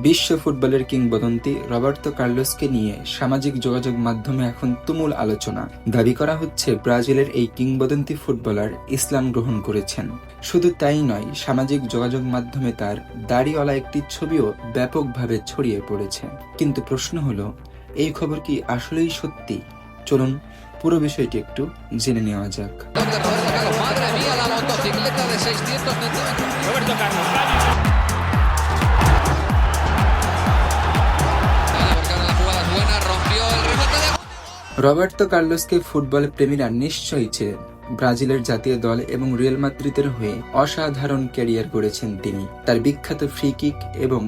বিশ্ব ফুটবলের কিংবদন্তি রবার্তো কার্লোসকে নিয়ে সামাজিক যোগাযোগ মাধ্যমে এখন তুমুল আলোচনা। দাবি করা হচ্ছে ব্রাজিলের এই কিংবদন্তি ফুটবলার ইসলাম গ্রহণ করেছেন। শুধু তাই নয়, সামাজিক যোগাযোগ মাধ্যমে তার দাড়িওয়ালা একটি ছবিও ব্যাপকভাবে ছড়িয়ে পড়েছে। কিন্তু প্রশ্ন হলো, এই খবর কি আসলেই সত্যি? চলুন পুরো বিষয়টি একটু জেনে নেওয়া যাক। রবার্তো কার্লোসকে ফুটবল প্রেমীরা নিশ্চয়ই চেনেন। ব্রাজিলের জাতীয় দল এবং রিয়াল মাদ্রিদের হয়ে অসাধারণ ক্যারিয়ার গড়েছেন তিনি। তার বিখ্যাত ফ্রি কিক এবং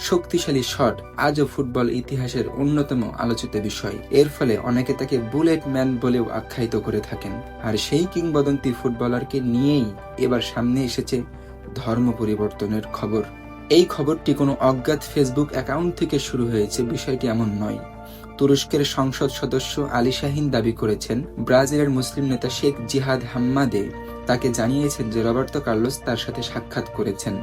শক্তিশালী শট আজও ফুটবল ইতিহাসের অন্যতম আলোচিত বিষয়। এর ফলে অনেকে তাকে বুলেট ম্যান বলেও আখ্যায়িত করে থাকেন। আর সেই কিংবদন্তি ফুটবলারকে নিয়েই এবার সামনে এসেছে ধর্ম পরিবর্তনের খবর। এই খবরটি কোনো অজ্ঞাত ফেসবুক অ্যাকাউন্ট থেকে শুরু হয়েছে, বিষয়টি এমন নয়। তুরস্কের সংসদ সদস্য আলী শাহিন দাবি করেছেন, ব্রাজিলের মুসলিম নেতা শেখ জিহাদ হাম্মাদে তাকে জানিয়েছেন যে রবার্তো কার্লোস তার সাথে সাক্ষাৎ করেছেন,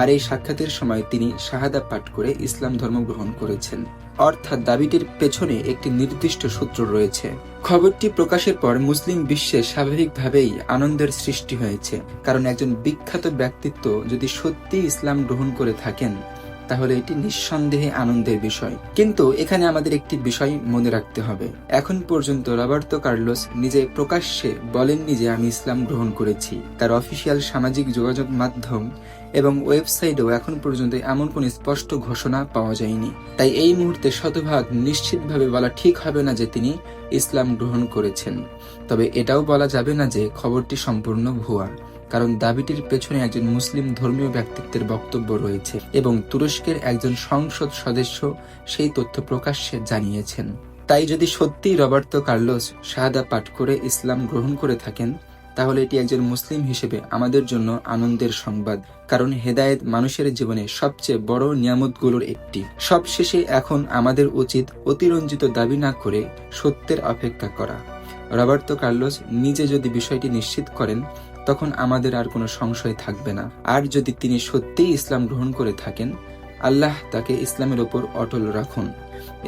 আর এই সাক্ষাতের সময় তিনি শাহাদা পাঠ করে ইসলাম ধর্ম গ্রহণ করেছেন। অর্থাৎ দাবিটির পেছনে একটি নির্দিষ্ট সূত্র রয়েছে। খবরটি প্রকাশের পর মুসলিম বিশ্বে স্বাভাবিকভাবেই আনন্দের সৃষ্টি হয়েছে, কারণ একজন বিখ্যাত ব্যক্তিত্ব যদি সত্যি ইসলাম গ্রহণ করে থাকেন তাহলে এটি নিঃসন্দেহে আনন্দের বিষয়। কিন্তু এখানে আমাদের একটি বিষয় মনে রাখতে হবে, এখন পর্যন্ত রবার্তো কার্লোস নিজে প্রকাশ্যে বলেননি যে আমি ইসলাম গ্রহণ করেছি। তার অফিসিয়াল সামাজিক যোগাযোগ মাধ্যম এবং ওয়েবসাইটেও এখন পর্যন্ত এমন কোন স্পষ্ট ঘোষণা পাওয়া যায়নি। তাই এই মুহূর্তে শতভাগ নিশ্চিতভাবে বলা ঠিক হবে না যে তিনি ইসলাম গ্রহণ করেছেন। তবে এটাও বলা যাবে না যে খবরটি সম্পূর্ণ ভুয়া, কারণ দাবিটির পেছনে একজন মুসলিম ধর্মীয় ব্যক্তিত্বের বক্তব্য রয়েছে এবং তুরস্কের একজন সংসদ সদস্য সেই তথ্য প্রকাশ্যে জানিয়েছেন। তাই যদি সত্যিই রবার্তো কার্লোস শাহাদা পাঠ করে ইসলাম গ্রহণ করে থাকেন, তাহলে এটি একজন মুসলিম হিসেবে আমাদের জন্য আনন্দের সংবাদ, কারণ হেদায়েত মানুষের জীবনে সবচেয়ে বড় নিয়ামতগুলোর একটি। সবশেষে এখন আমাদের উচিত অতিরঞ্জিত দাবি না করে সত্যের অপেক্ষা করা। রবার্তো কার্লোস নিজে যদি বিষয়টি নিশ্চিত করেন, তখন আমাদের আর কোনো সংশয় থাকবে না। আর যদি তিনি সত্যিই ইসলাম গ্রহণ করে থাকেন, আল্লাহ তাকে ইসলামের ওপর অটল রাখুন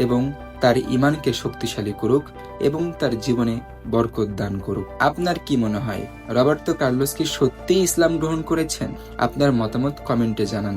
এবং তার ঈমানকে শক্তিশালী করুক এবং তার জীবনে বরকত দান করুক। আপনার কি মনে হয়, রবার্তো কার্লোস কি সত্যিই ইসলাম গ্রহণ করেছেন? আপনার মতামত কমেন্টে জানান।